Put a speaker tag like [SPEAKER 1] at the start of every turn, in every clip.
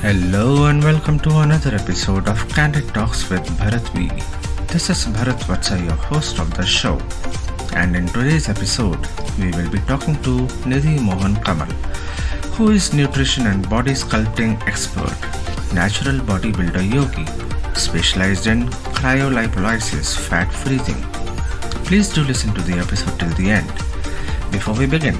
[SPEAKER 1] Hello and welcome to another episode of Candid Talks with Bharat V. This is Bharat Vatsa, your host of the show. And in today's episode, we will be talking to Nidhi Mohan Kamal, who is nutrition and body sculpting expert, natural bodybuilder yogi, specialized in cryolipolysis fat freezing. Please do listen to the episode till the end. Before we begin,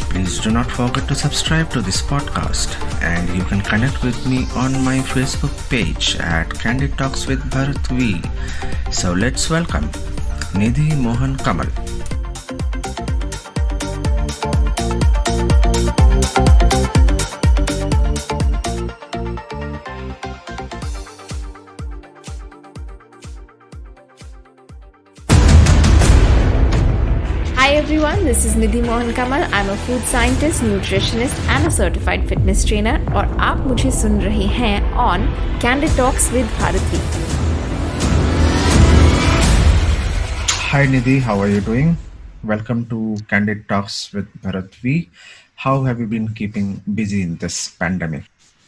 [SPEAKER 1] please do not forget to subscribe to this podcast, and you can connect with me on my Facebook page at Candid Talks with Bharat V. So let's welcome Nidhi Mohan Kamal.
[SPEAKER 2] Hi everyone, this is Nidhi Mohan Kamal. I'm a food scientist, nutritionist and a certified fitness trainer और आप मुझे सुन रहे हैं on Candid Talks with Bharat V.
[SPEAKER 1] Hi Nidhi, how are you doing? Welcome to Candid Talks with Bharat V. How have you been keeping busy in this pandemic?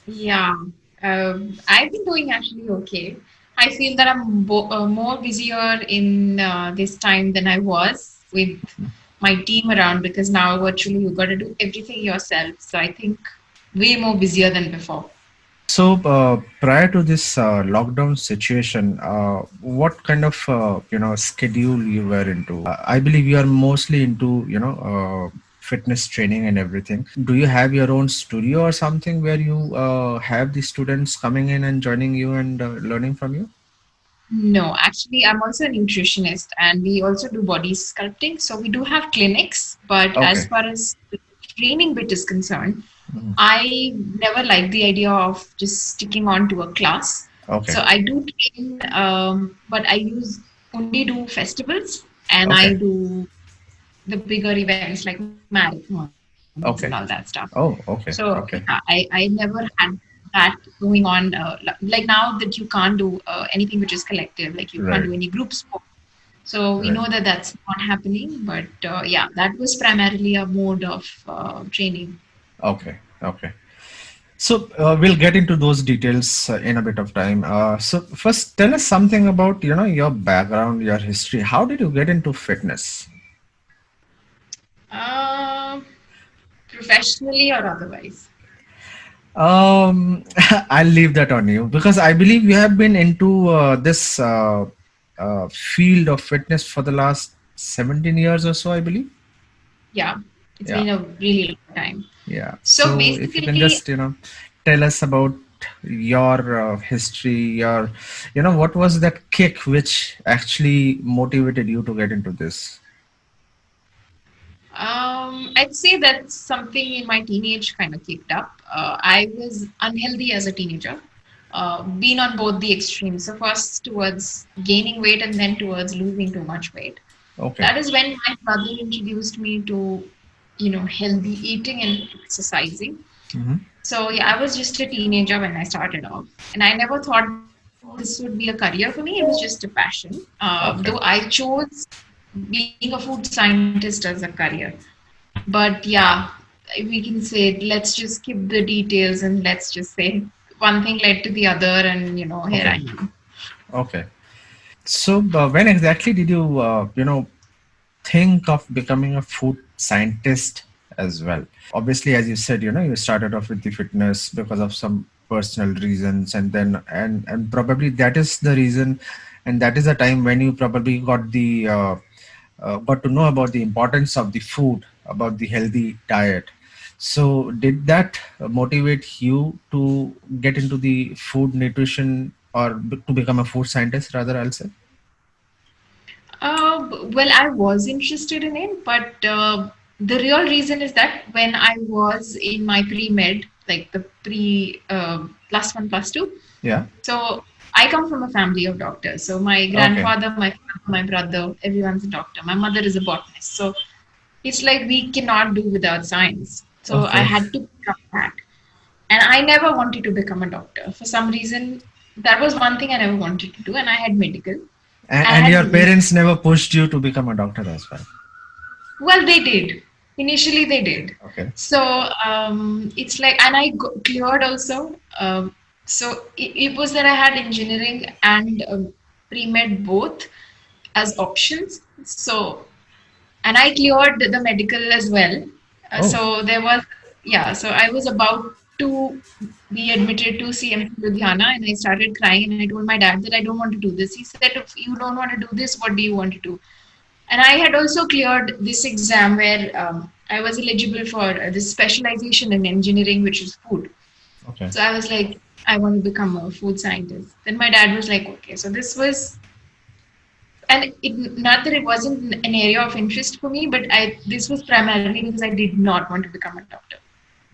[SPEAKER 3] Yeah, I've been doing actually okay. I feel that I'm more busier in this time than I was with my team around, because now virtually you got to do everything yourself. So I think way more busier than before.
[SPEAKER 1] So prior to this lockdown situation, what kind of schedule you were into? I believe you are mostly into fitness training and everything. Do you have your own studio or something where you have the students coming in and joining you and learning from you?
[SPEAKER 3] No, actually, I'm also a nutritionist and we also do body sculpting. So we do have clinics, but as far as the training bit is concerned, I never liked the idea of just sticking on to a class. Okay. So I do train, but I only do festivals and I do the bigger events like marathons and all that stuff.
[SPEAKER 1] Oh, okay.
[SPEAKER 3] So I never had that going on, like now that you can't do anything which is collective, like you can't do any group sport. So we know that that's not happening, but that was primarily a mode of training.
[SPEAKER 1] Okay. So we'll get into those details in a bit of time. So first, tell us something about your background, your history. How did you get into fitness?
[SPEAKER 3] Professionally or otherwise?
[SPEAKER 1] I'll leave that on you, because I believe you have been into this field of fitness for the last 17 years or so, I believe.
[SPEAKER 3] Yeah, it's been a really long time.
[SPEAKER 1] Yeah.
[SPEAKER 3] So basically,
[SPEAKER 1] if you can just tell us about your history, what was that kick which actually motivated you to get into this?
[SPEAKER 3] I'd say that something in my teenage kind of kicked up. I was unhealthy as a teenager, been on both the extremes. So first towards gaining weight and then towards losing too much weight. Okay. That is when my brother introduced me to, healthy eating and exercising. Mm-hmm. So I was just a teenager when I started off, and I never thought this would be a career for me. It was just a passion. Though I chose being a food scientist as a career. But we can say, let's just skip the details and let's just say one thing led to the other, and here I am. Okay.
[SPEAKER 1] So when exactly did you, think of becoming a food scientist as well? Obviously, as you said, you started off with the fitness because of some personal reasons, and then and probably that is the reason, and that is the time when you probably got to know about the importance of the food, about the healthy diet. So did that motivate you to get into the food nutrition, or to become a food scientist rather, I'll say?
[SPEAKER 3] Well, I was interested in it, but the real reason is that when I was in my pre-med, like the plus one, plus two. Yeah. So I come from a family of doctors. So my grandfather, my father, my brother, everyone's a doctor. My mother is a botanist. So it's like we cannot do without science. So I had to pick up that. And I never wanted to become a doctor. For some reason, that was one thing I never wanted to do. And I had medical.
[SPEAKER 1] And your parents never pushed you to become a doctor as well?
[SPEAKER 3] Well, they did. Initially, they did. Okay. So it's like, and I cleared also So it was that I had engineering and pre-med both as options. So, and I cleared the medical as well.
[SPEAKER 1] Oh,
[SPEAKER 3] So there was, yeah, so I was about to be admitted to CMC Ludhiana, and I started crying and I told my dad that I don't want to do this. He said, if you don't want to do this, what do you want to do? And I had also cleared this exam where I was eligible for this specialization in engineering, which is food.
[SPEAKER 1] okay.
[SPEAKER 3] So I was like, I want to become a food scientist. Then my dad was like, okay, so this was, and not that it wasn't an area of interest for me, but this was primarily because I did not want to become a doctor.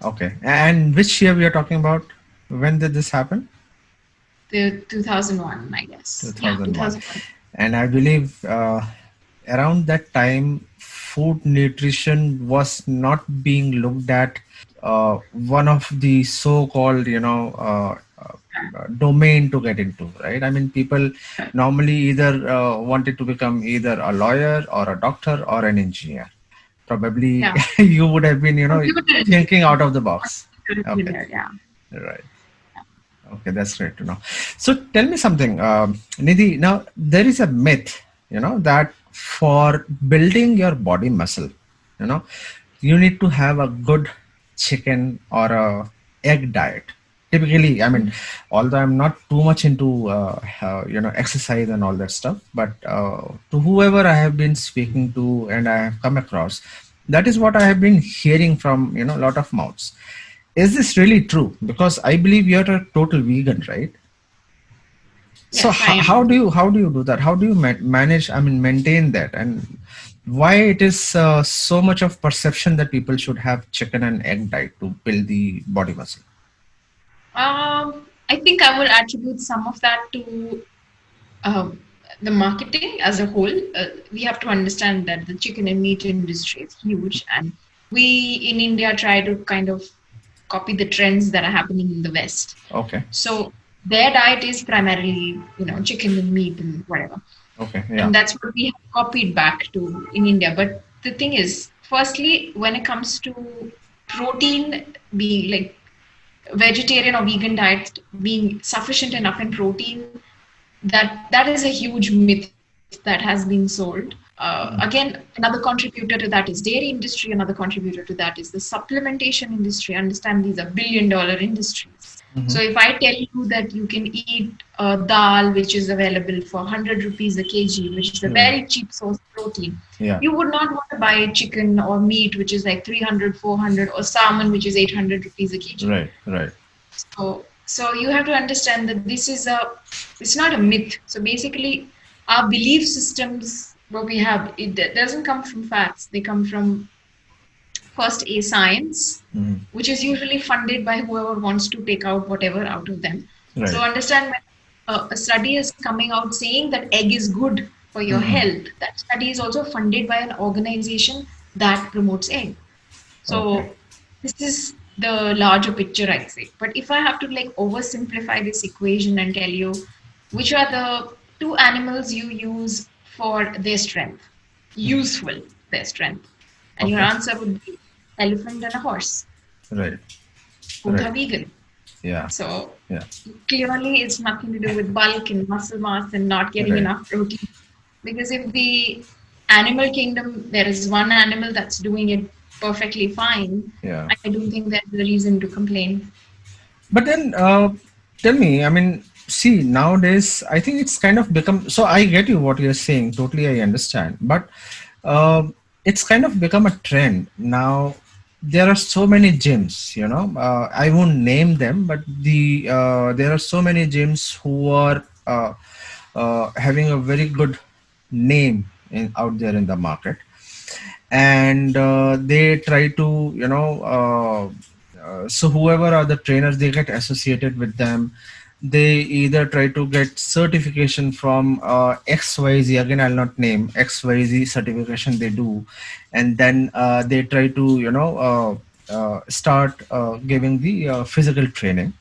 [SPEAKER 1] Okay. And which year we are talking about? When did this happen?
[SPEAKER 3] The 2001, I guess. Yeah,
[SPEAKER 1] 2001.
[SPEAKER 3] 2001.
[SPEAKER 1] And I believe around that time, food nutrition was not being looked at one of the so-called, domain to get into, right? I mean, people normally either wanted to become either a lawyer or a doctor or an engineer. Probably
[SPEAKER 3] Yeah.
[SPEAKER 1] you would have been,
[SPEAKER 3] Computer
[SPEAKER 1] thinking out of the box. Okay,
[SPEAKER 3] engineer, yeah.
[SPEAKER 1] right. Okay, that's great to know. So tell me something, Nidhi. Now there is a myth, that for building your body muscle, you know, you need to have a good chicken or a egg diet. Typically, I mean, although I'm not too much into exercise and all that stuff, but to whoever I have been speaking to and I have come across, that is what I have been hearing from a lot of mouths. Is this really true? Because I believe you're a total vegan, right? So
[SPEAKER 3] Yes, I
[SPEAKER 1] how
[SPEAKER 3] am.
[SPEAKER 1] do you do that? How do you manage? I mean, maintain that, and why it is so much of perception that people should have chicken and egg diet to build the body muscle?
[SPEAKER 3] I think I will attribute some of that to um, the marketing as a whole. We have to understand that the chicken and meat industry is huge, and we in India try to kind of copy the trends that are happening in the West.
[SPEAKER 1] Okay.
[SPEAKER 3] So their diet is primarily, chicken and meat and whatever.
[SPEAKER 1] Okay. Yeah.
[SPEAKER 3] And that's what we have copied back to in India. But the thing is, firstly, when it comes to protein being like vegetarian or vegan diet being sufficient enough in protein, that is a huge myth that has been sold. Again, another contributor to that is dairy industry. Another contributor to that is the supplementation industry. Understand these are billion-dollar industries. So if I tell you that you can eat dal, which is available for 100 rupees a kg, which is a very cheap source of protein,
[SPEAKER 1] Yeah.
[SPEAKER 3] you would not want to buy chicken or meat, which is like 300, 400, or salmon, which is 800 rupees a kg.
[SPEAKER 1] Right. Right.
[SPEAKER 3] So you have to understand that it's not a myth. So basically, our belief systems, what we have, it doesn't come from facts. They come from first a science, which is usually funded by whoever wants to take out whatever out of them.
[SPEAKER 1] Right.
[SPEAKER 3] So understand when a study is coming out saying that egg is good for your health, that study is also funded by an organization that promotes egg. So
[SPEAKER 1] Okay.
[SPEAKER 3] this is the larger picture, I'd say. But if I have to like oversimplify this equation and tell you which are the two animals you use for their strength, useful their strength, and your
[SPEAKER 1] Okay.
[SPEAKER 3] answer would be elephant and a horse.
[SPEAKER 1] Right.
[SPEAKER 3] Both are
[SPEAKER 1] Right.
[SPEAKER 3] vegan.
[SPEAKER 1] Yeah.
[SPEAKER 3] So
[SPEAKER 1] Yeah.
[SPEAKER 3] clearly it's nothing to do with bulk and muscle mass and not getting
[SPEAKER 1] Right.
[SPEAKER 3] enough protein. Because if the animal kingdom, there is one animal that's doing it perfectly fine,
[SPEAKER 1] Yeah.
[SPEAKER 3] I don't think there's a reason to complain.
[SPEAKER 1] But then, tell me, I mean, see, nowadays, I think it's kind of become, so I get you what you're saying, totally, I understand. But it's kind of become a trend. Now, there are so many gyms, I won't name them, but there are so many gyms who are having a very good name out there in the market. And they try to so whoever are the trainers, they get associated with them. They either try to get certification from XYZ, again I'll not name, XYZ certification they do, and then they try to start giving the physical training.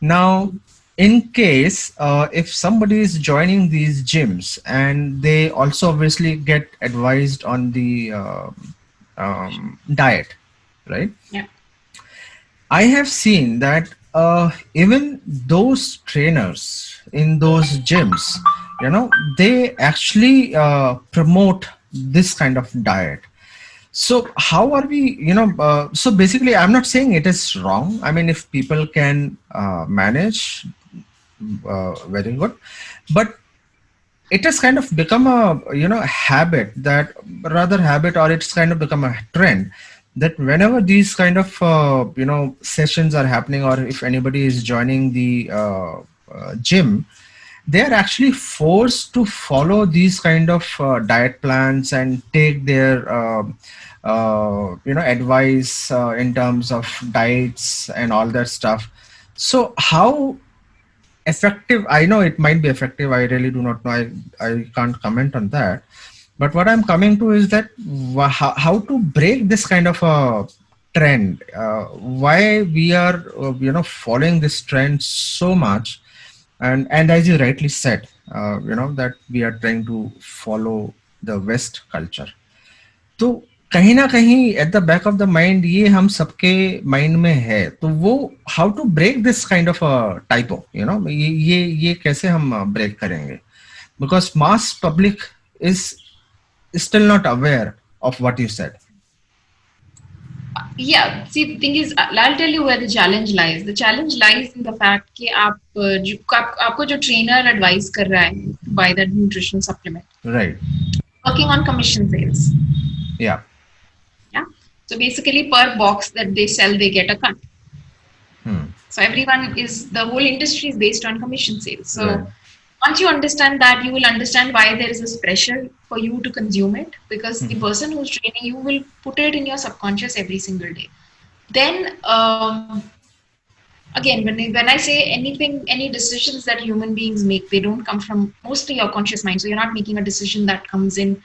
[SPEAKER 1] Now, in case if somebody is joining these gyms, and they also obviously get advised on the diet, right?
[SPEAKER 3] Yeah.
[SPEAKER 1] I have seen that even those trainers in those gyms, they actually promote this kind of diet. So how are we, so basically I'm not saying it is wrong. I mean, if people can manage, very good. But it has kind of become a, habit, that rather habit, or it's kind of become a trend, that whenever these kind of, sessions are happening, or if anybody is joining the gym, they are actually forced to follow these kind of diet plans and take their advice in terms of diets and all that stuff. So how effective, I know it might be effective, I really do not know, I can't comment on that. But what I'm coming to is that how to break this kind of a trend, why we are following this trend so much. And as you rightly said, that we are trying to follow the West culture. तो कहीं ना कहीं at the back of the mind ये हम सबके mind में है, तो वो how to break this kind of typo, ये कैसे हम ब्रेक करेंगे, because mass public is still not aware of what you said.
[SPEAKER 3] Yeah, see, the thing is, I'll tell you where the challenge lies. The challenge lies in the fact कि आपको जो trainer advice कर रहा है to buy that nutrition supplement,
[SPEAKER 1] right,
[SPEAKER 3] working on commission sales.
[SPEAKER 1] Yeah.
[SPEAKER 3] So basically, per box that they sell, they get a cut. So the whole industry is based on commission sales. So once you understand that, you will understand why there is this pressure for you to consume it, because the person who's training you will put it in your subconscious every single day. Then again, when I say anything, any decisions that human beings make, they don't come from mostly your conscious mind. So you're not making a decision that comes in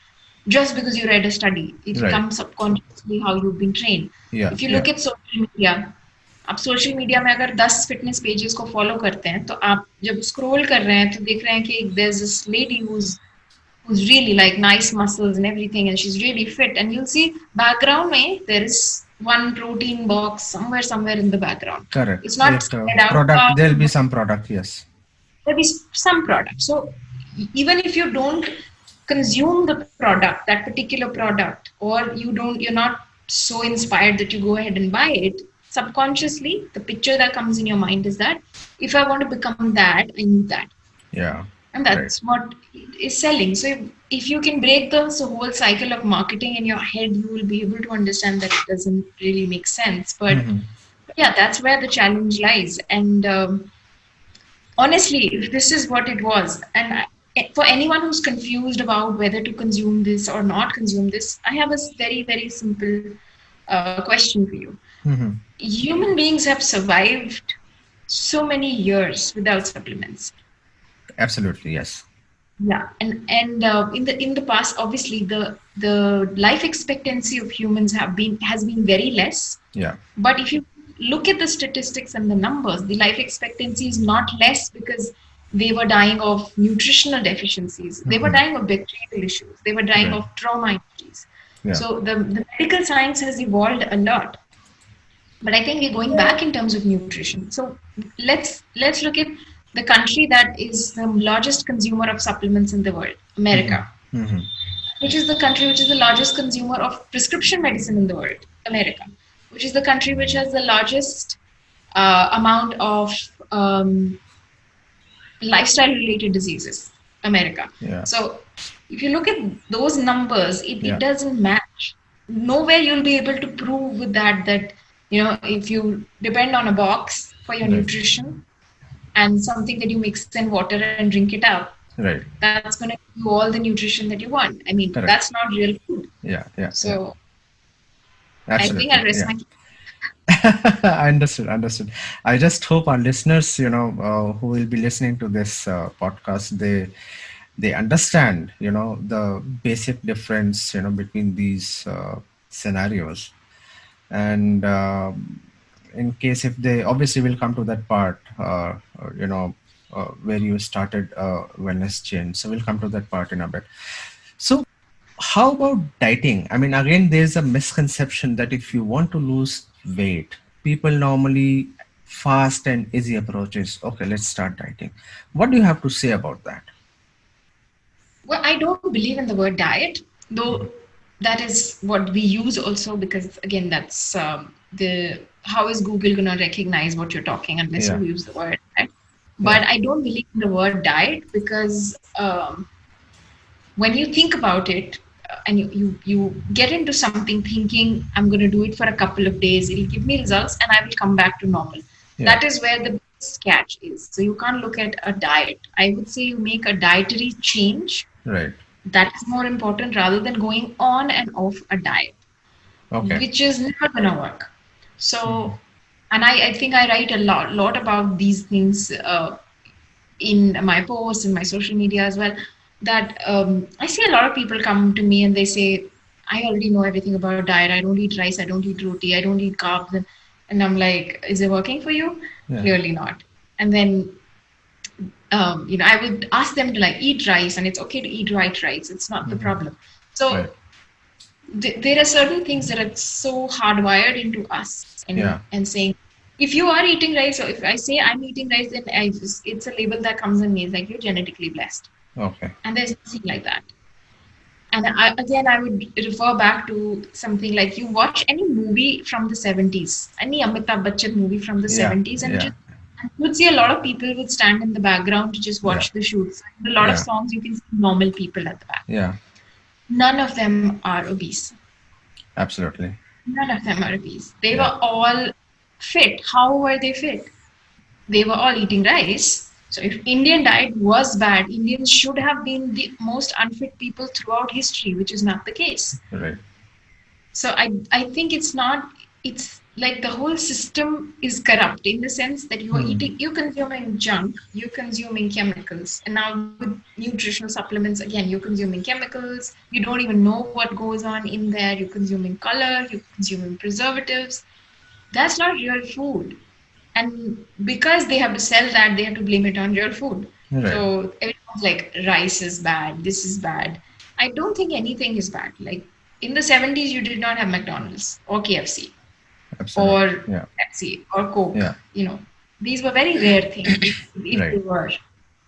[SPEAKER 3] just because you read a study. It comes subconsciously how you've been trained. If you look at social media, आप social media में अगर 10 fitness pages को follow करते हैं, तो आप जब scroll कर रहे हैं तो देख रहे हैं कि there's this lady who's really like nice muscles and everything, and she's really fit, and you'll see background में there is one protein box somewhere in the background.
[SPEAKER 1] Correct.
[SPEAKER 3] It's not
[SPEAKER 1] product. There'll be some product. Yes.
[SPEAKER 3] There'll be some product. So even if you don't consume the product, that particular product, or you're not so inspired that you go ahead and buy it, subconsciously the picture that comes in your mind is that if I want to become that, I need that.
[SPEAKER 1] Yeah.
[SPEAKER 3] And that's what is selling. So if you can break the whole cycle of marketing in your head, you will be able to understand that it doesn't really make sense. But yeah, that's where the challenge lies. And honestly, if this is what it was, and for anyone who's confused about whether to consume this or not consume this, I have a very, very simple question for you. Human beings have survived so many years without supplements.
[SPEAKER 1] Absolutely, yes.
[SPEAKER 3] Yeah, and in the past, obviously the life expectancy of humans has been very less.
[SPEAKER 1] Yeah.
[SPEAKER 3] But if you look at the statistics and the numbers, the life expectancy is not less because they were dying of nutritional deficiencies. They were dying of bacterial issues. They were dying of trauma injuries. Yeah. So the medical science has evolved a lot. But I think we're going back in terms of nutrition. So let's look at the country that is the largest consumer of supplements in the world, America, which is the country which is the largest consumer of prescription medicine in the world, America, which is the country which has the largest amount of lifestyle-related diseases, America.
[SPEAKER 1] Yeah.
[SPEAKER 3] So if you look at those numbers, it doesn't match. Nowhere you'll be able to prove with that if you depend on a box for your nutrition and something that you mix in water and drink it up, that's going to give you all the nutrition that you want. I mean, that's not real food.
[SPEAKER 1] Yeah.
[SPEAKER 3] So
[SPEAKER 1] Absolutely.
[SPEAKER 3] I think I'll rest my
[SPEAKER 1] Understood. I just hope our listeners, who will be listening to this podcast, they understand, the basic difference, between these scenarios. And in case if they obviously will come to that part, where you started wellness change. So we'll come to that part in a bit. So how about dieting? I mean, again, there's a misconception that if you want to lose weight, people normally fast and easy approach is, okay, let's start dieting. What do you have to say about that?
[SPEAKER 3] Well, I don't believe in the word diet, though that is what we use also, because again, that's the how is Google going to recognize what you're talking unless
[SPEAKER 1] Yeah.
[SPEAKER 3] you use the word diet?
[SPEAKER 1] Yeah.
[SPEAKER 3] But I don't believe in the word diet because when you think about it and you get into something thinking, I'm going to do it for a couple of days, it'll give me results and I will come back to normal.
[SPEAKER 1] Yeah.
[SPEAKER 3] That is where the biggest catch is. So you can't look at a diet. I would say you make a dietary change.
[SPEAKER 1] Right.
[SPEAKER 3] That's more important rather than going on and off a diet,
[SPEAKER 1] Okay.
[SPEAKER 3] which is never going to work. So, and I think I write a lot about these things in my posts, in my social media as well, that I see a lot of people come to me and they say, I already know everything about diet. I don't eat rice. I don't eat roti. I don't eat carbs. And I'm like, is it working for you?
[SPEAKER 1] Yeah.
[SPEAKER 3] Clearly not. And then, I would ask them to like eat rice, and it's okay to eat white rice. It's not the problem. So
[SPEAKER 1] Right.
[SPEAKER 3] there are certain things that are so hardwired into us,
[SPEAKER 1] Yeah.
[SPEAKER 3] and saying, if you are eating rice, or if I say I'm eating rice, then it's a label that comes in me. It's like you're genetically blessed.
[SPEAKER 1] Okay.
[SPEAKER 3] And there's nothing like that. And I would refer back to something like, you watch any movie from the 70s, any Amitabh Bachchan movie from the
[SPEAKER 1] Yeah.
[SPEAKER 3] 70s, and
[SPEAKER 1] Yeah.
[SPEAKER 3] you would see a lot of people would stand in the background to just watch the shoots. A lot of
[SPEAKER 1] Yeah.
[SPEAKER 3] songs, you can see normal people at the back.
[SPEAKER 1] Yeah.
[SPEAKER 3] None of them are obese.
[SPEAKER 1] Absolutely.
[SPEAKER 3] None of them are obese. They
[SPEAKER 1] Yeah.
[SPEAKER 3] were all fit. How were they fit? They were all eating rice. So if Indian diet was bad, Indians should have been the most unfit people throughout history, which is not the case.
[SPEAKER 1] Right.
[SPEAKER 3] So I think it's like the whole system is corrupt in the sense that you are eating, you're consuming junk, you're consuming chemicals. And now with nutritional supplements, again, you're consuming chemicals. You don't even know what goes on in there. You're consuming color, you're consuming preservatives. That's not real food. And because they have to sell that, they have to blame it on real food.
[SPEAKER 1] Right.
[SPEAKER 3] So everyone's like, rice is bad, this is bad. I don't think anything is bad. Like in the 70s, you did not have McDonald's or KFC.
[SPEAKER 1] Absolutely.
[SPEAKER 3] Or
[SPEAKER 1] Yeah.
[SPEAKER 3] Pepsi or Coke.
[SPEAKER 1] Yeah.
[SPEAKER 3] These were very rare things if
[SPEAKER 1] Right.
[SPEAKER 3] they were.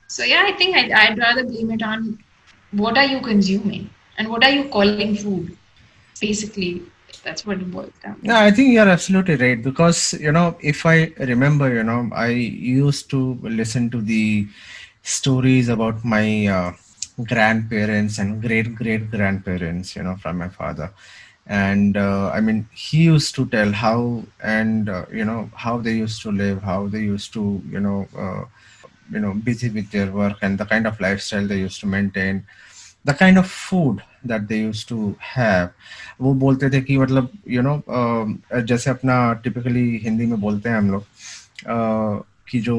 [SPEAKER 3] So yeah, I think I'd rather blame it on what are you consuming and what are you calling food. Basically, that's what it boils down to.
[SPEAKER 1] Yeah, I think you're absolutely right, because if I remember, I used to listen to the stories about my grandparents and great grandparents, from my father. And I mean, he used to tell how, and how they used to live, how they used to busy with their work, and the kind of lifestyle they used to maintain, the kind of food that they used to have. वो बोलते थे कि मतलब जैसे अपना typically Hindi में बोलते हैं हम लोग कि जो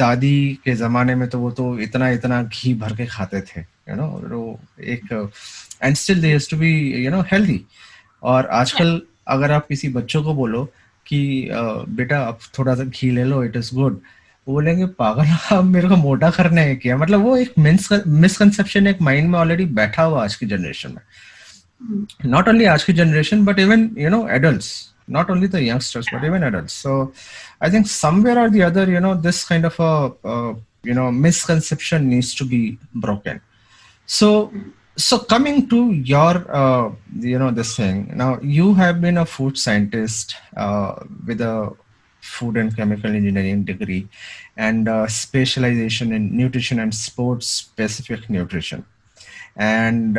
[SPEAKER 1] दादी के जमाने में तो वो तो इतना इतना घी भर के खाते थे, वो एक, and still they used to be healthy. और आजकल अगर आप किसी बच्चों को बोलो कि बेटा अब थोड़ा सा घी ले लो, इट इज गुड, वो बोलेंगे पागल, अब मेरे को मोटा करना है क्या? मतलब वो एक मिसकंसेप्शन एक माइंड में ऑलरेडी बैठा हुआ आज की जनरेशन में. Not only आज की generation, but even adults, not only the youngsters, but even adults. So I think somewhere or the other, this kind of a misconception needs to be broken. So coming to your this thing, now you have been a food scientist with a food and chemical engineering degree and specialization in nutrition and sports specific nutrition. And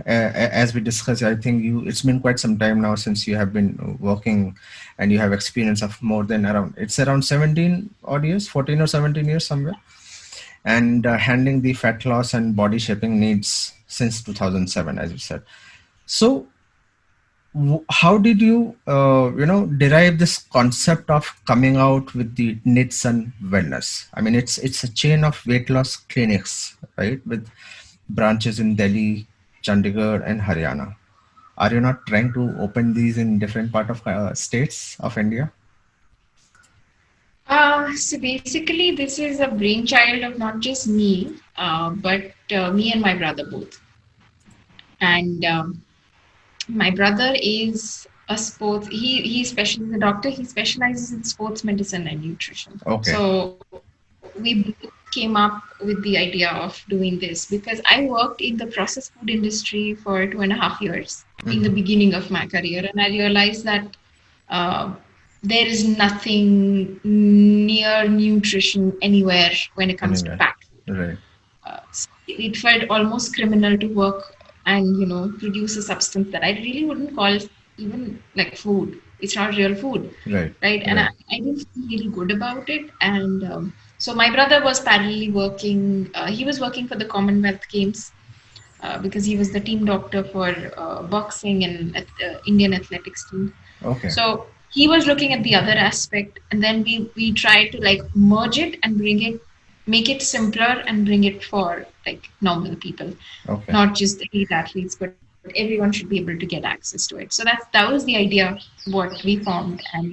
[SPEAKER 1] as we discussed, I think it's been quite some time now since you have been working, and you have experience of more than around 17 odd years, 14 or 17 years somewhere, and handling the fat loss and body shaping needs since 2007, as you said. So how did you derive this concept of coming out with the Nidhi Wellness? I mean, it's a chain of weight loss clinics, right, with branches in Delhi, Chandigarh, and Haryana. Are you not trying to open these in different part of states of India?
[SPEAKER 3] So basically, this is a brainchild of not just me, but me and my brother both. And my brother is a sports. He special the doctor. He specializes in sports medicine and nutrition.
[SPEAKER 1] Okay.
[SPEAKER 3] So we both came up with the idea of doing this because I worked in the processed food industry for 2.5 years in the
[SPEAKER 1] Mm-hmm.
[SPEAKER 3] beginning of my career, and I realized that uh, there is nothing near nutrition anywhere when it comes to
[SPEAKER 1] Anywhere.
[SPEAKER 3] packed food.
[SPEAKER 1] Right.
[SPEAKER 3] So it felt almost criminal to work and produce a substance that I really wouldn't call even like food. It's not real food,
[SPEAKER 1] Right.
[SPEAKER 3] right? And
[SPEAKER 1] Right.
[SPEAKER 3] I didn't feel really good about it. And so my brother was parallelly working. He was working for the Commonwealth Games because he was the team doctor for boxing and Indian athletics team.
[SPEAKER 1] Okay.
[SPEAKER 3] So he was looking at the other aspect, and then we tried to like merge it and bring it, make it simpler and bring it for like normal people,
[SPEAKER 1] Okay.
[SPEAKER 3] not just elite athletes, but everyone should be able to get access to it. So that was the idea what we formed, and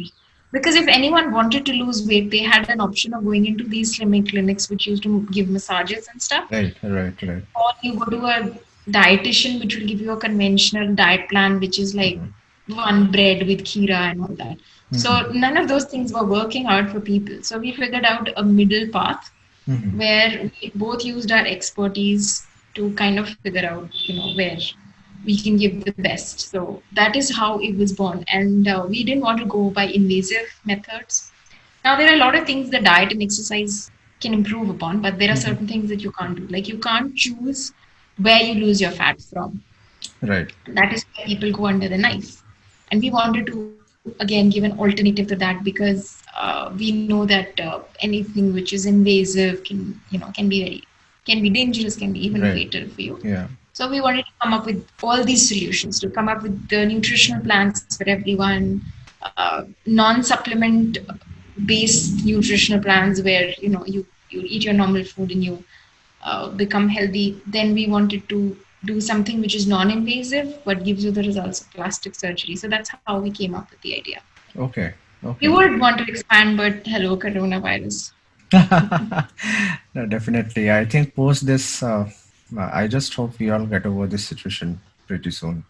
[SPEAKER 3] because if anyone wanted to lose weight, they had an option of going into these slimming clinics which used to give massages and stuff,
[SPEAKER 1] Right. Right. Right.
[SPEAKER 3] or you go to a dietitian which will give you a conventional diet plan which is like
[SPEAKER 1] Mm-hmm.
[SPEAKER 3] one bread with kheera and all that. So
[SPEAKER 1] Mm-hmm.
[SPEAKER 3] none of those things were working out for people, so we figured out a middle path
[SPEAKER 1] Mm-hmm.
[SPEAKER 3] where we both used our expertise to kind of figure out where we can give the best. So that is how it was born, and we didn't want to go by invasive methods. Now there are a lot of things that diet and exercise can improve upon, but there are
[SPEAKER 1] Mm-hmm.
[SPEAKER 3] certain things that you can't do. Like you can't choose where you lose your fat from.
[SPEAKER 1] Right.
[SPEAKER 3] That is where people go under the knife. And we wanted to again give an alternative to that because we know that anything which is invasive can be dangerous, can be even
[SPEAKER 1] Right.
[SPEAKER 3] fatal for you.
[SPEAKER 1] Yeah.
[SPEAKER 3] So we wanted to come up with all these solutions, to come up with the nutritional plans for everyone, non-supplement based nutritional plans where you eat your normal food and you become healthy. Then we wanted to do something which is non-invasive but gives you the results of plastic surgery. So that's how we came up with the idea.
[SPEAKER 1] Okay.
[SPEAKER 3] We
[SPEAKER 1] Okay.
[SPEAKER 3] would want to expand, but hello, coronavirus.
[SPEAKER 1] No, definitely. I think post this, I just hope we all get over this situation pretty soon.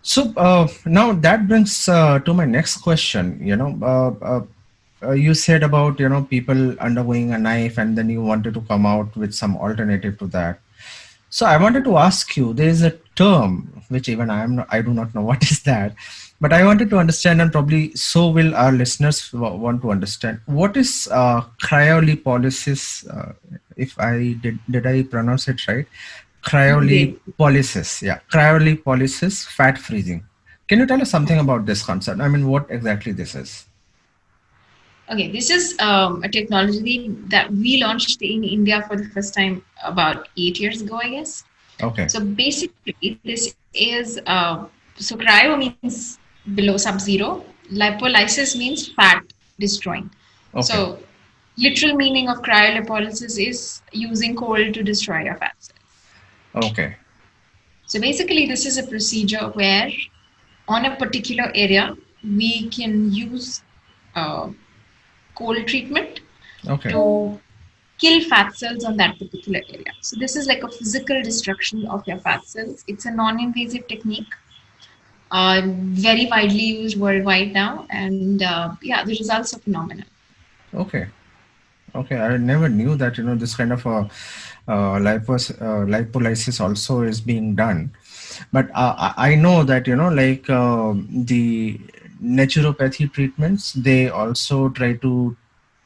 [SPEAKER 1] So now that brings to my next question. You said about people undergoing a knife, and then you wanted to come out with some alternative to that. So I wanted to ask you. There is a term which even I do not know what is that, but I wanted to understand, and probably so will our listeners want to understand. What is cryolipolysis? If I did I pronounce it right?
[SPEAKER 3] You did.
[SPEAKER 1] Cryolipolysis. Yeah, cryolipolysis, fat freezing. Can you tell us something about this concept? I mean, what exactly this is?
[SPEAKER 3] Okay, this is a technology that we launched in India for the first time about 8 years ago, I guess.
[SPEAKER 1] Okay.
[SPEAKER 3] So basically, this is so cryo means below sub-zero. Lipolysis means fat destroying.
[SPEAKER 1] Okay.
[SPEAKER 3] So literal meaning of cryolipolysis is using cold to destroy your fat cells.
[SPEAKER 1] Okay.
[SPEAKER 3] So basically, this is a procedure where on a particular area we can use cold treatment
[SPEAKER 1] Okay.
[SPEAKER 3] to kill fat cells on that particular area. So this is like a physical destruction of your fat cells. It's a non-invasive technique, very widely used worldwide now, and yeah, the results are phenomenal.
[SPEAKER 1] Okay. Okay. I never knew that this kind of lipolysis also is being done, but I know that like the naturopathy treatments, they also try to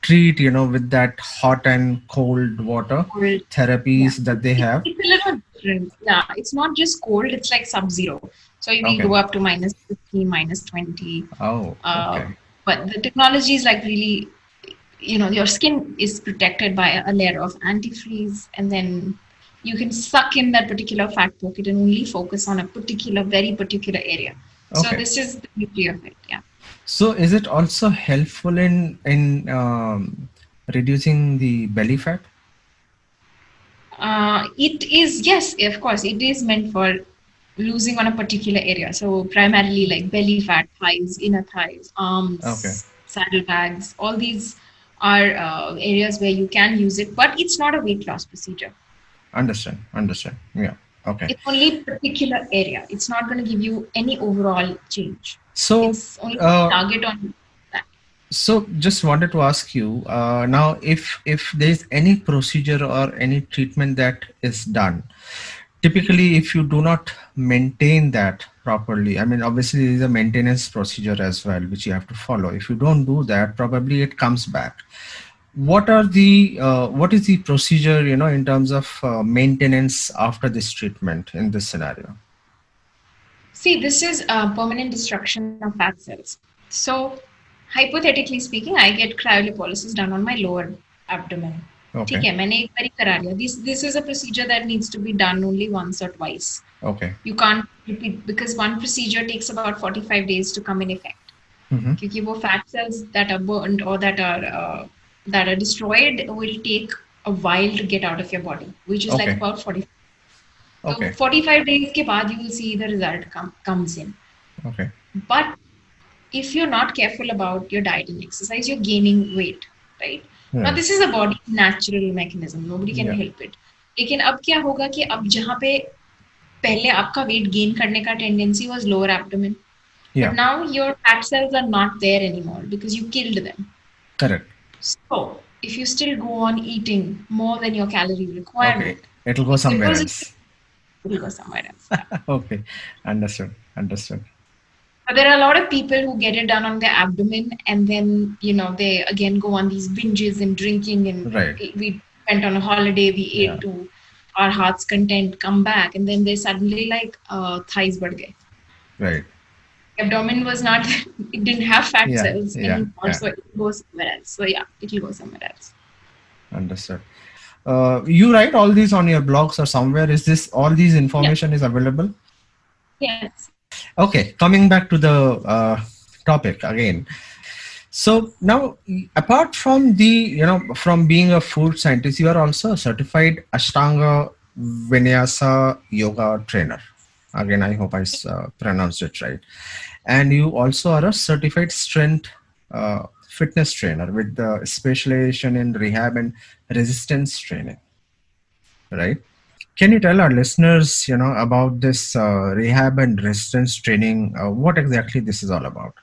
[SPEAKER 1] treat with that hot and cold water
[SPEAKER 3] Cold, yeah,
[SPEAKER 1] therapies that they have.
[SPEAKER 3] it's a little different. Yeah, it's not just cold; it's like sub-zero. So we
[SPEAKER 1] Okay.
[SPEAKER 3] go up to minus 15, minus 20.
[SPEAKER 1] Oh, okay.
[SPEAKER 3] But the technology is like really, your skin is protected by a layer of antifreeze, and then you can suck in that particular fat pocket and only focus on a very particular area. So
[SPEAKER 1] Okay.
[SPEAKER 3] this is the beauty of it. Yeah.
[SPEAKER 1] So is it also helpful in reducing the belly fat?
[SPEAKER 3] It is, yes, of course, it is meant for losing on a particular area. So primarily like belly fat, thighs, inner thighs,
[SPEAKER 1] Okay.
[SPEAKER 3] arms, saddlebags, all these are areas where you can use it, but it's not a weight loss procedure.
[SPEAKER 1] Understand. Yeah. Okay.
[SPEAKER 3] It's only particular area. It's not going to give you any overall change.
[SPEAKER 1] So,
[SPEAKER 3] It's only
[SPEAKER 1] uh,
[SPEAKER 3] target on that.
[SPEAKER 1] so just wanted to ask you now, if there is any procedure or any treatment that is done, typically if you do not maintain that properly, I mean, obviously there is a maintenance procedure as well which you have to follow. If you don't do that, probably it comes back. What is the procedure, in terms of maintenance after this treatment in this scenario?
[SPEAKER 3] See, this is a permanent destruction of fat cells. So, hypothetically speaking, I get cryolipolysis done on my lower abdomen. ठीक
[SPEAKER 1] Okay.
[SPEAKER 3] है मैंने एक बारी करा लिया. This is a procedure that needs to be done only once or twice.
[SPEAKER 1] Okay.
[SPEAKER 3] You can't repeat because one procedure takes about 45 days to come in effect.
[SPEAKER 1] Mm-hmm.
[SPEAKER 3] क्योंकि वो fat cells that are burned or that are destroyed will take a while to get out of your body, which is like
[SPEAKER 1] Okay.
[SPEAKER 3] about 40. So
[SPEAKER 1] Okay.
[SPEAKER 3] 45 days के बाद you will see the result comes in.
[SPEAKER 1] Okay.
[SPEAKER 3] But if you're not careful about your diet and exercise, you're gaining weight, right? Now
[SPEAKER 1] Right.
[SPEAKER 3] this is a body natural mechanism. Nobody can
[SPEAKER 1] Yeah.
[SPEAKER 3] help it. लेकिन अब क्या होगा कि अब जहाँ पे पहले आपका weight gain करने का tendency was lower abdomen,
[SPEAKER 1] Yeah.
[SPEAKER 3] but now your fat cells are not there anymore because you killed them.
[SPEAKER 1] Correct.
[SPEAKER 3] So if you still go on eating more than your calorie requirement,
[SPEAKER 1] Okay. It'll go somewhere
[SPEAKER 3] because
[SPEAKER 1] else.
[SPEAKER 3] it will go somewhere else.
[SPEAKER 1] Okay. Understood. Understood.
[SPEAKER 3] But there are a lot of people who get it done on their abdomen and then, they again go on these binges and drinking and
[SPEAKER 1] Right.
[SPEAKER 3] we went on a holiday, we ate
[SPEAKER 1] Yeah.
[SPEAKER 3] to our heart's content, come back, and then they suddenly like thighs बढ़ गए.
[SPEAKER 1] Right.
[SPEAKER 3] Abdomen was not, it didn't have fat
[SPEAKER 1] Yeah.
[SPEAKER 3] cells
[SPEAKER 1] Yeah.
[SPEAKER 3] anymore,
[SPEAKER 1] Yeah.
[SPEAKER 3] so it goes somewhere else. So yeah, it will go somewhere else.
[SPEAKER 1] Understood. You write all these on your blogs or somewhere? Is this all these information is available?
[SPEAKER 3] Yes.
[SPEAKER 1] Okay, coming back to the topic again. So now, apart from from being a food scientist, you are also a certified Ashtanga Vinyasa yoga trainer. Again, I hope I pronounced it right. And you also are a certified strength fitness trainer with the specialization in rehab and resistance training, right? Can you tell our listeners, about this rehab and resistance training? What exactly this is all about?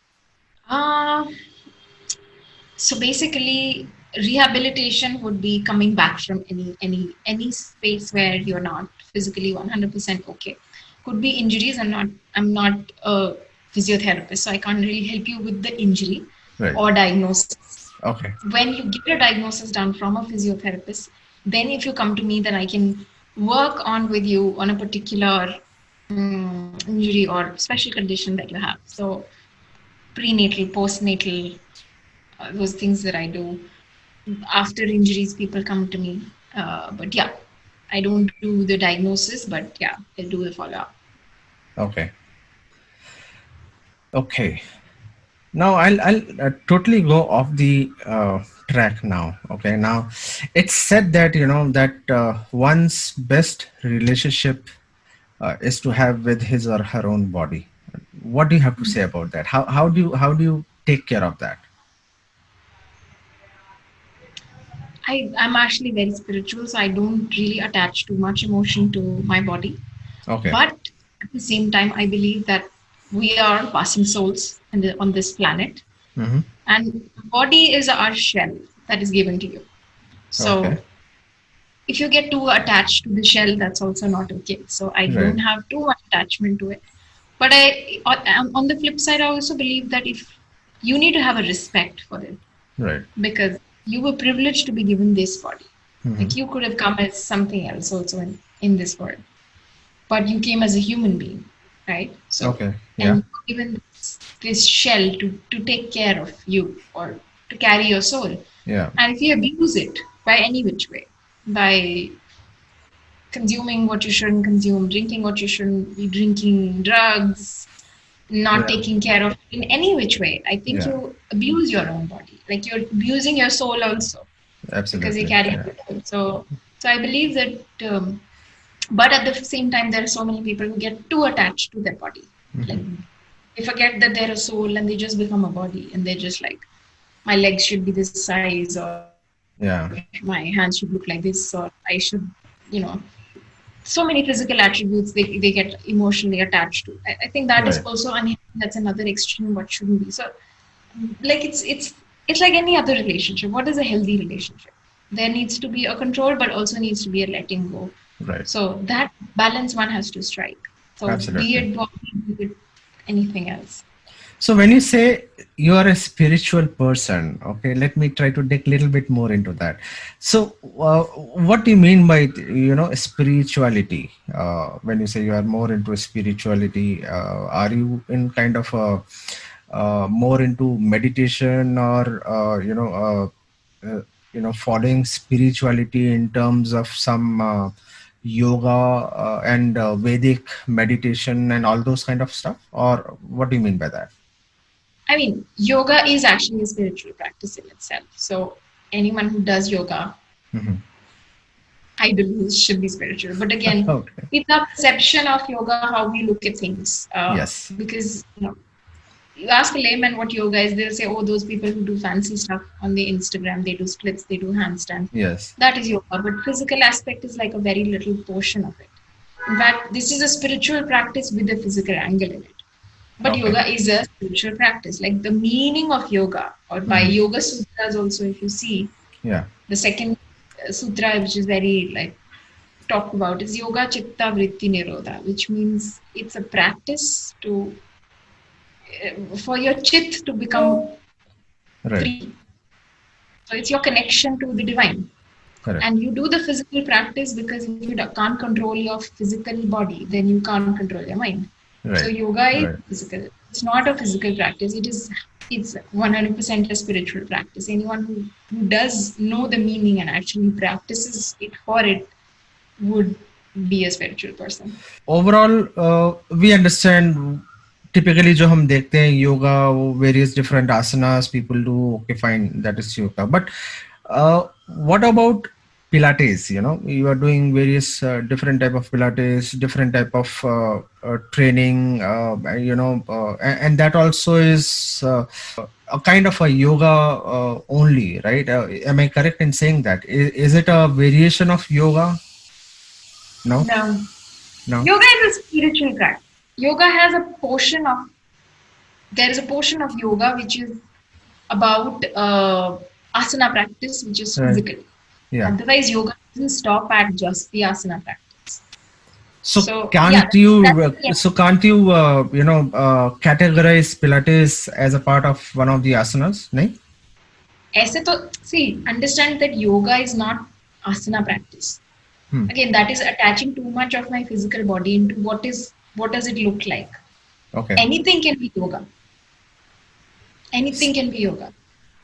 [SPEAKER 3] Uh, so basically, rehabilitation would be coming back from any space where you're not physically 100% okay. Could be injuries. I'm not a physiotherapist, so I can't really help you with the injury
[SPEAKER 1] Right.
[SPEAKER 3] or diagnosis.
[SPEAKER 1] Okay.
[SPEAKER 3] When you get a diagnosis done from a physiotherapist, then if you come to me, then I can work on with you on a particular injury or special condition that you have. So prenatal, postnatal, those things that I do. After injuries, people come to me. But yeah, I don't do the diagnosis, but yeah, I do the follow-up.
[SPEAKER 1] Okay. Okay. Now I'll totally go off the track now. Okay. Now it's said that that one's best relationship is to have with his or her own body. What do you have to say about that? How do you take care of that?
[SPEAKER 3] I'm actually very spiritual, so I don't really attach too much emotion to my body.
[SPEAKER 1] Okay.
[SPEAKER 3] But at the same time, I believe that we are passing souls on this planet.
[SPEAKER 1] Mm-hmm.
[SPEAKER 3] And body is our shell that is given to you. So
[SPEAKER 1] Okay.
[SPEAKER 3] if you get too attached to the shell, that's also not okay. So I
[SPEAKER 1] Right.
[SPEAKER 3] don't have too much attachment to it. But on the flip side, I also believe that if you need to have a respect for it,
[SPEAKER 1] Right.
[SPEAKER 3] because you were privileged to be given this body.
[SPEAKER 1] Mhm.
[SPEAKER 3] Like you could have come as something else also in this world, but you came as a human being, right? So
[SPEAKER 1] Okay. Yeah.
[SPEAKER 3] and given this shell to take care of you or to carry your soul.
[SPEAKER 1] Yeah.
[SPEAKER 3] And if you abuse it by any which way, by consuming what you shouldn't consume, drinking what you shouldn't be drinking, drugs, not
[SPEAKER 1] Yeah.
[SPEAKER 3] taking care of in any which way, I think
[SPEAKER 1] Yeah.
[SPEAKER 3] you abuse your own body. Like you're abusing your soul also because
[SPEAKER 1] Absolutely.
[SPEAKER 3] you carry
[SPEAKER 1] Yeah.
[SPEAKER 3] it. So I believe that, but at the same time, there are so many people who get too attached to their body.
[SPEAKER 1] Mhm.
[SPEAKER 3] Like they forget that they're a soul and they just become a body and they're just like, my legs should be this size or
[SPEAKER 1] Yeah.
[SPEAKER 3] my hands should look like this or I should, so many physical attributes they get emotionally attached to. I think that is
[SPEAKER 1] Right.
[SPEAKER 3] also unhealthy. That's another extreme what shouldn't be. So like it's like any other relationship. What is a healthy relationship? There needs to be a control, but also needs to be a letting go.
[SPEAKER 1] Right.
[SPEAKER 3] So that balance one has to strike. So be
[SPEAKER 1] Absolutely.
[SPEAKER 3] it body, be it anything else.
[SPEAKER 1] So when you say you are a spiritual person, okay, let me try to dig a little bit more into that. So what do you mean by, spirituality? When you say you are more into spirituality, are you in kind of a more into meditation, or following spirituality in terms of some yoga and Vedic meditation and all those kind of stuff, or what do you mean by that?
[SPEAKER 3] I mean, yoga is actually a spiritual practice in itself. So anyone who does yoga,
[SPEAKER 1] Mhm.
[SPEAKER 3] ideally should be spiritual. But again,
[SPEAKER 1] Okay.
[SPEAKER 3] it's our perception of yoga, how we look at things.
[SPEAKER 1] Yes.
[SPEAKER 3] Because you ask a layman what yoga is, they'll say, oh, those people who do fancy stuff on the Instagram, they do splits, they do handstand.
[SPEAKER 1] Yes.
[SPEAKER 3] That is yoga. But physical aspect is like a very little portion of it. In fact, this is a spiritual practice with a physical angle in it. But
[SPEAKER 1] Okay.
[SPEAKER 3] yoga is a spiritual practice. Like the meaning of yoga, or by Yoga Sutras also, if you see,
[SPEAKER 1] Yeah.
[SPEAKER 3] the second sutra, which is very like talked about, is Yoga Chitta Vritti Nirodha, which means it's a practice to for your chit to become
[SPEAKER 1] Right.
[SPEAKER 3] free. So it's your connection to the divine.
[SPEAKER 1] Correct.
[SPEAKER 3] And you do the physical practice because if you can't control your physical body, then you can't control your mind. So
[SPEAKER 1] Right.
[SPEAKER 3] yoga is
[SPEAKER 1] Right.
[SPEAKER 3] physical. It's not a physical practice. It's 100% a spiritual practice. Anyone who does know the meaning and actually practices it for it would be a spiritual person.
[SPEAKER 1] Overall, we understand typically जो हम देखते हैं योगा, वो various different asanas people do, okay fine, that is yoga, but what about Pilates? You are doing various different type of Pilates, different type of training, and that also is a kind of a yoga only, right? Am I correct in saying that? Is it a variation of yoga? No.
[SPEAKER 3] No. Yoga is a spiritual practice. Yoga has a portion of, there is a portion of yoga which is about asana practice, which is physical.
[SPEAKER 1] Yeah.
[SPEAKER 3] Otherwise, yoga doesn't stop at just the asana practice.
[SPEAKER 1] So can't you categorize Pilates as a part of one of the asanas? No?
[SPEAKER 3] See, understand that yoga is not asana practice. Again, that is attaching too much of my physical body into what does it look like.
[SPEAKER 1] Okay.
[SPEAKER 3] Anything can be yoga. Anything can be yoga.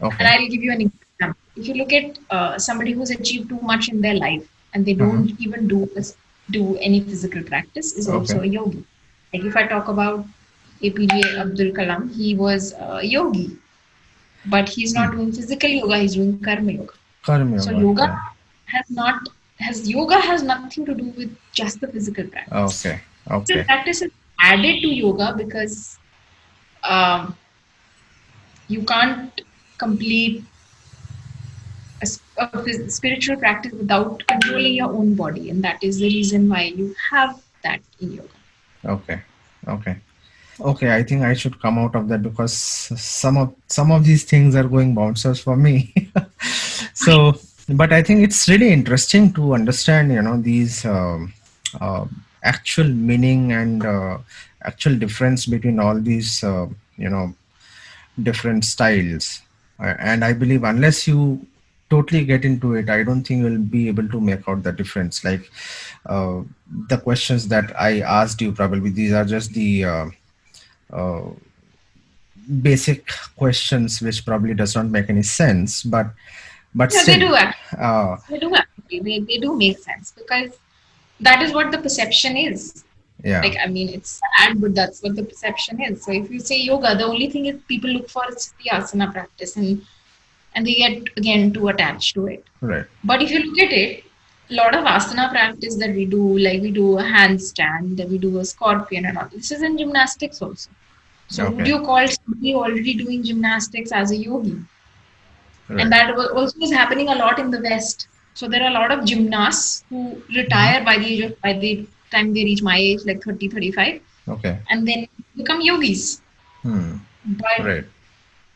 [SPEAKER 1] Okay.
[SPEAKER 3] And I'll give you an example. If you look at somebody who's achieved too much in their life and they don't even do any physical practice, is also a yogi. Like if I talk about APJ Abdul Kalam, he was a yogi, but he's not doing physical yoga, he's doing karma yoga. So yoga has nothing to do with just the physical practice.
[SPEAKER 1] Okay.
[SPEAKER 3] So practice is added to yoga because you can't complete a spiritual practice without controlling your own body, and that is the reason why you have that in yoga.
[SPEAKER 1] Okay, I think I should come out of that because some of these things are going bouncers for me. So, but I think it's really interesting to understand, these actual meaning and actual difference between all these, different styles. And I believe unless you totally get into it, I don't think you'll be able to make out the difference. Like the questions that I asked you, probably these are just the basic questions which probably does not make any sense, but still,
[SPEAKER 3] they do actually. They do make sense because that is what the perception is.
[SPEAKER 1] Yeah.
[SPEAKER 3] Like, I mean, it's sad, but that's what the perception is. So if you say yoga, the only thing is people look for is the asana practice and they get again too attached to it.
[SPEAKER 1] Right.
[SPEAKER 3] But if you look at it, a lot of asana practice that we do, like we do a handstand, then we do a scorpion and all. This is in gymnastics also. So would you call somebody already doing gymnastics as a yogi? Right. And that also is happening a lot in the West. So there are a lot of gymnasts who
[SPEAKER 1] Mhm.
[SPEAKER 3] retire by the time they reach my age, like 30, 35,
[SPEAKER 1] Okay.
[SPEAKER 3] and then become yogis.
[SPEAKER 1] Hmm.
[SPEAKER 3] But
[SPEAKER 1] Right.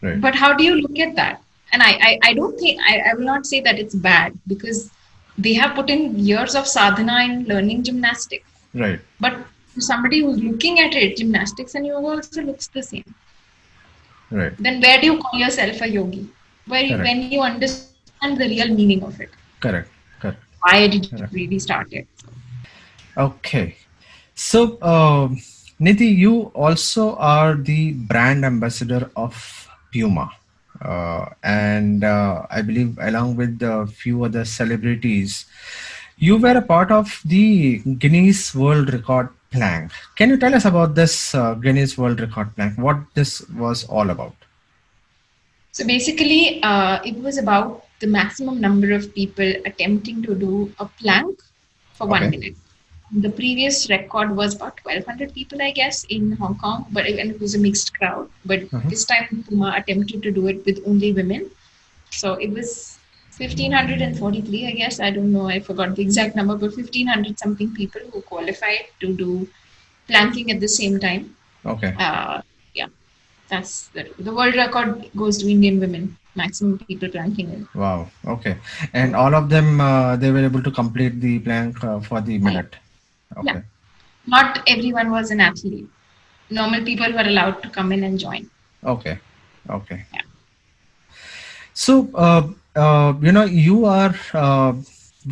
[SPEAKER 1] Right.
[SPEAKER 3] how do you look at that? And I don't think I will not say that it's bad because they have put in years of sadhana in learning gymnastics.
[SPEAKER 1] Right.
[SPEAKER 3] But for somebody who's looking at it, gymnastics and yoga also looks the same.
[SPEAKER 1] Right.
[SPEAKER 3] Then where do you call yourself a yogi?
[SPEAKER 1] Correct.
[SPEAKER 3] When you understand the real meaning of it.
[SPEAKER 1] Correct. Correct.
[SPEAKER 3] Why did you
[SPEAKER 1] Correct.
[SPEAKER 3] really start it?
[SPEAKER 1] Okay. So, Nidhi, you also are the brand ambassador of Puma. And I believe, along with a few other celebrities, you were a part of the Guinness World Record plank. Can you tell us about this Guinness World Record plank? What this was all about?
[SPEAKER 3] So basically, it was about the maximum number of people attempting to do a plank for one
[SPEAKER 1] Okay.
[SPEAKER 3] minute. The previous record was about 1,200 people, I guess, in Hong Kong, but it was a mixed crowd. But
[SPEAKER 1] Mhm.
[SPEAKER 3] this time, Puma attempted to do it with only women. So it was 1,543, I guess. I don't know, I forgot the exact number, but 1,500 something people who qualified to do planking at the same time.
[SPEAKER 1] Okay.
[SPEAKER 3] Yeah, that's the world record goes to Indian women, maximum people planking in.
[SPEAKER 1] Wow. Okay. And all of them, they were able to complete the plank for the
[SPEAKER 3] Yeah,
[SPEAKER 1] minute.
[SPEAKER 3] yeah.
[SPEAKER 1] Okay.
[SPEAKER 3] Not everyone was an athlete. Normal people were allowed to come in and join.
[SPEAKER 1] Okay. Okay.
[SPEAKER 3] Yeah.
[SPEAKER 1] So, you are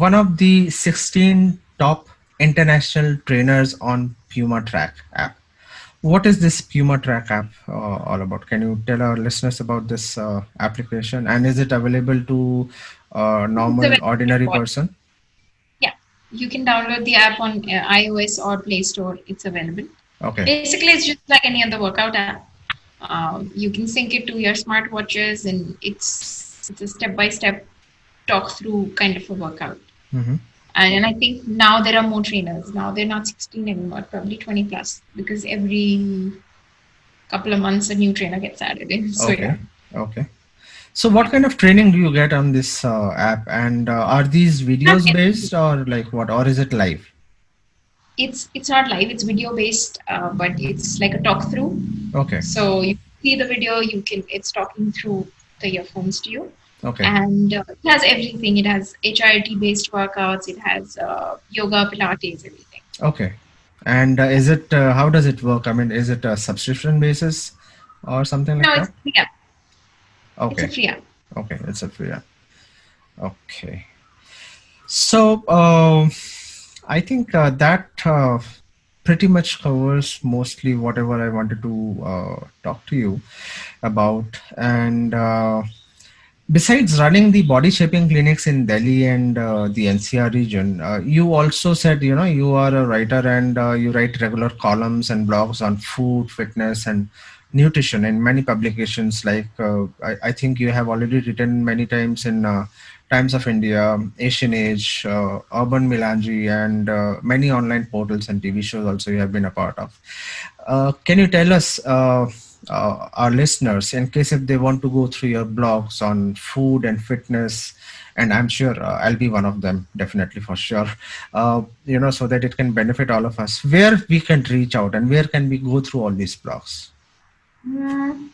[SPEAKER 1] one of the 16 top international trainers on Puma Track app. What is this Puma Track app all about? Can you tell our listeners about this application? And is it available to
[SPEAKER 3] It's a
[SPEAKER 1] normal,
[SPEAKER 3] very
[SPEAKER 1] ordinary
[SPEAKER 3] simple.
[SPEAKER 1] person?
[SPEAKER 3] Yeah, you can download the app on iOS or Play Store. It's available.
[SPEAKER 1] Okay.
[SPEAKER 3] Basically, it's just like any other workout app. You can sync it to your smartwatches, and it's a step-by-step talk through kind of a workout.
[SPEAKER 1] Mm-hmm.
[SPEAKER 3] And I think now there are more trainers. Now they're not 16 anymore, probably 20 plus, because every couple of months a new trainer gets added in. So yeah,
[SPEAKER 1] Okay. Okay. So, what kind of training do you get on this app? And are these
[SPEAKER 3] not
[SPEAKER 1] videos
[SPEAKER 3] every,
[SPEAKER 1] based or like what? Or is it live?
[SPEAKER 3] it's not live. It's video based, but it's like a talk through.
[SPEAKER 1] Okay.
[SPEAKER 3] So you see the video, it's talking through the earphones to you,
[SPEAKER 1] Okay.
[SPEAKER 3] and it has everything. It has HIIT based workouts. It has yoga, Pilates, everything.
[SPEAKER 1] Okay. And is it, how does it work? I mean, is it a subscription basis or something like
[SPEAKER 3] No, it's
[SPEAKER 1] that?
[SPEAKER 3] free app. It's a
[SPEAKER 1] Okay.
[SPEAKER 3] free app.
[SPEAKER 1] Okay. It's a free app. Okay. So, I think that pretty much covers mostly whatever I wanted to talk to you about. And besides running the body shaping clinics in Delhi and the NCR region, you also said, you are a writer and you write regular columns and blogs on food, fitness, and nutrition in many publications. Like I think you have already written many times in Times of India, Asian Age, Urban Melange, and many online portals and TV shows also you have been a part of. Can you tell us, our listeners, in case if they want to go through your blogs on food and fitness, and I'm sure I'll be one of them, definitely for sure, so that it can benefit all of us, where we can reach out and where can we go through all these blogs?
[SPEAKER 3] Mm,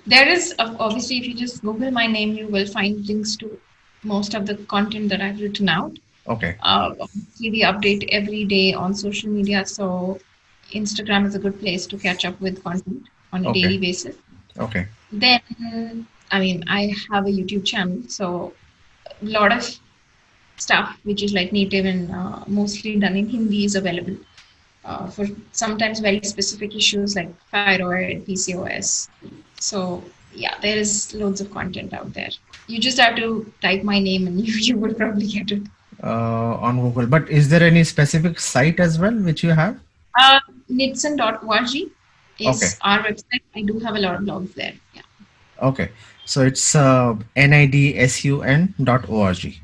[SPEAKER 3] There is obviously, if you just Google my name, you will find links to most of the content that I've written out.
[SPEAKER 1] Okay.
[SPEAKER 3] Obviously, we update every day on social media, so Instagram is a good place to catch up with content on a
[SPEAKER 1] Okay.
[SPEAKER 3] daily basis.
[SPEAKER 1] Okay.
[SPEAKER 3] Then, I mean, I have a YouTube channel, so a lot of stuff which is like native and mostly done in Hindi is available for sometimes very specific issues like thyroid, PCOS. So yeah, there is loads of content out there. You just have to type my name and you will probably get it.
[SPEAKER 1] On Google, but is there any specific site as well which you have?
[SPEAKER 3] Uh, Nidson.org is
[SPEAKER 1] Okay.
[SPEAKER 3] our website. I do have a lot of blogs there. Yeah.
[SPEAKER 1] Okay. So it's nidsun.org.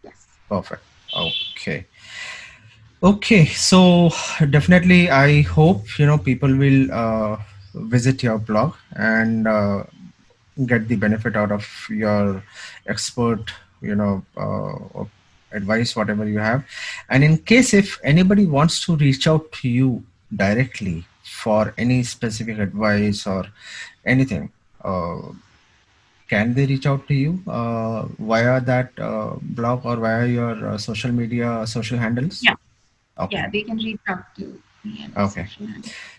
[SPEAKER 3] Yes.
[SPEAKER 1] Perfect. Okay. Okay. So definitely, I hope people will visit your blog and get the benefit out of your expert advice, whatever you have. And in case if anybody wants to reach out to you directly for any specific advice or anything, can they reach out to you via that blog or via your social media, social handles?
[SPEAKER 3] Yeah.
[SPEAKER 1] Okay.
[SPEAKER 3] Yeah, they can reach out to me.
[SPEAKER 1] Okay.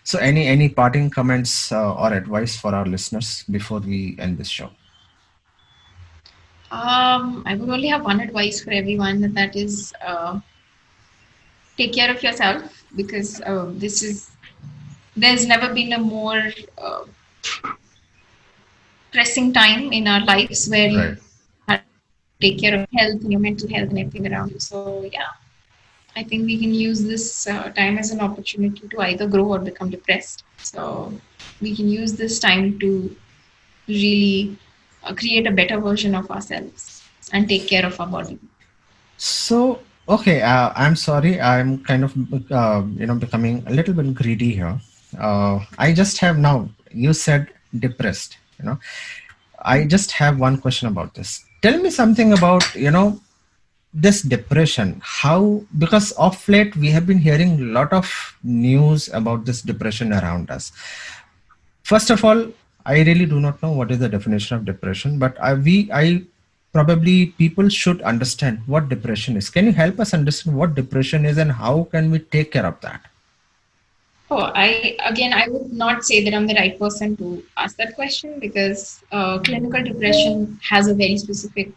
[SPEAKER 1] So any parting comments or advice for our listeners before we end this show?
[SPEAKER 3] I would only have one advice for everyone, and that is take care of yourself, because there's never been a more pressing time in our lives where you have to take care of health and your mental health and everything around you. So yeah, I think we can use this time as an opportunity to either grow or become depressed. So we can use this time to really create a better version of ourselves and take care of our body.
[SPEAKER 1] So, okay, I'm sorry, I'm kind of, becoming a little bit greedy here. I just have now, you said depressed, I just have one question about this. Tell me something about, this depression. How, because of late we have been hearing a lot of news about this depression around us. First of all, I really do not know what is the definition of depression, but I probably people should understand what depression is. Can you help us understand what depression is and how can we take care of that?
[SPEAKER 3] Oh, I would not say that I'm the right person to ask that question, because clinical depression has a very specific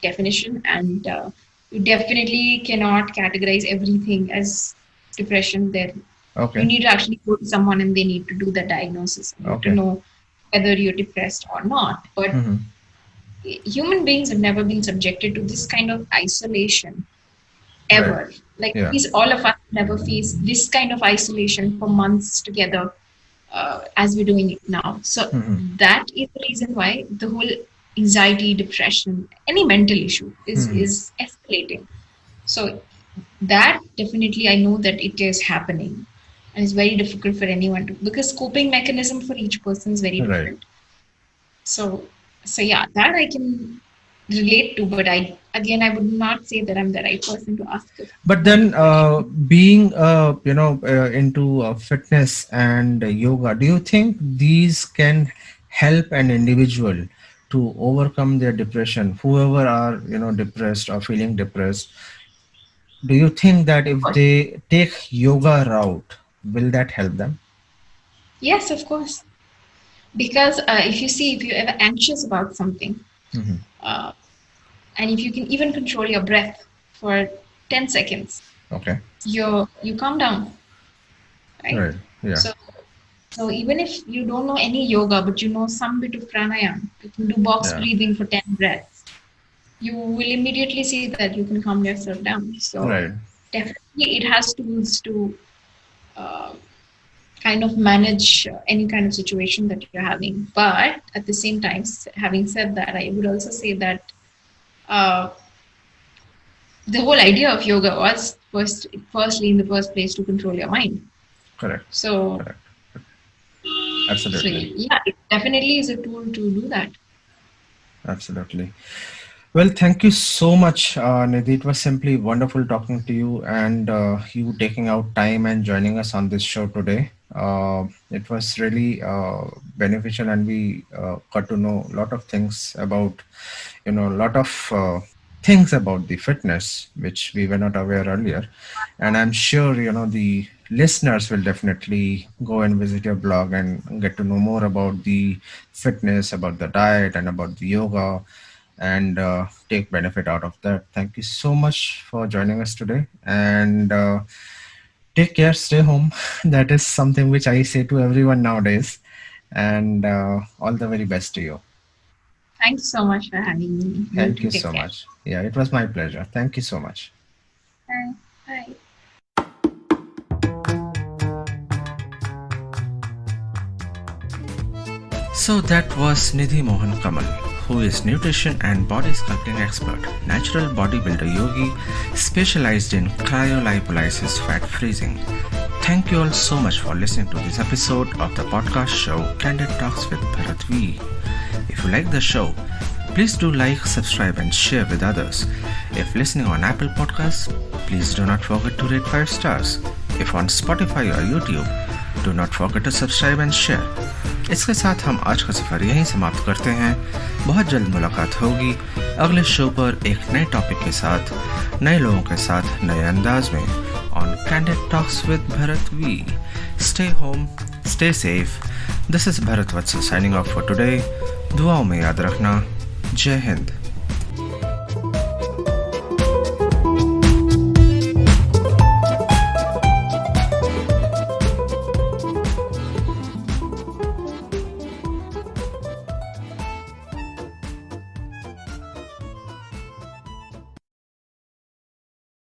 [SPEAKER 3] definition, and you definitely cannot categorize everything as depression. There, you need to actually go to someone and they need to do the diagnosis to know whether you're depressed or not. But human beings have never been subjected to this kind of isolation ever. All of us never face this kind of isolation for months together as we're doing it now. So that is the reason why the whole anxiety, depression, any mental issue is escalating. So that definitely, I know that it is happening, and it's very difficult for anyone to, because coping mechanism for each person is very different. So yeah, that I can relate to, but I would not say that I'm the right person to ask it.
[SPEAKER 1] But then being into fitness and yoga, do you think these can help an individual to overcome their depression, whoever are depressed or feeling depressed? Do you think that if they take yoga route, will that help them?
[SPEAKER 3] Yes, of course. Because if you're ever anxious about something, and if you can even control your breath for 10 seconds, you calm down, right?
[SPEAKER 1] Yeah.
[SPEAKER 3] So even if you don't know any yoga, but you know some bit of pranayama, you can do box breathing for 10 breaths, you will immediately see that you can calm yourself down. So definitely it has tools to kind of manage any kind of situation that you're having. But at the same time, having said that, I would also say that the whole idea of yoga was firstly in the first place to control your mind.
[SPEAKER 1] Correct.
[SPEAKER 3] So
[SPEAKER 1] absolutely.
[SPEAKER 3] So, yeah, it definitely is a tool to do that.
[SPEAKER 1] Absolutely. Well, thank you so much, Nidhi. It was simply wonderful talking to you, and you taking out time and joining us on this show today. It was really beneficial, and we got to know a lot of things about, a lot of things about the fitness, which we were not aware earlier. And I'm sure, the listeners will definitely go and visit your blog and get to know more about the fitness, about the diet, and about the yoga, and take benefit out of that. Thank you so much for joining us today, and take care, stay home. That is something which I say to everyone nowadays, and all the very best to you.
[SPEAKER 3] Thanks so much for having me.
[SPEAKER 1] Thank you so much. Yeah, it was my pleasure. Thank you so much.
[SPEAKER 3] Bye.
[SPEAKER 1] So that was Nidhi Mohan Kamal, who is nutrition and body sculpting expert, natural bodybuilder yogi, specialized in cryolipolysis fat freezing. Thank you all so much for listening to this episode of the podcast show Candid Talks with Bharat V. If you like the show, Please do like, subscribe and share with others. If listening on Apple Podcasts, please do not forget to rate 5 stars. If on Spotify or YouTube, do not forget to subscribe and share. इसके साथ हम आज का सफ़र यहीं समाप्त करते हैं। बहुत जल्द मुलाकात होगी अगले शो पर एक नए टॉपिक के साथ, नए लोगों के साथ, नए अंदाज में on Candid Talks with Bharat V. Stay home, stay safe. This is Bharat Vatsal signing off for today. दुआओं में याद रखना। जय हिंद।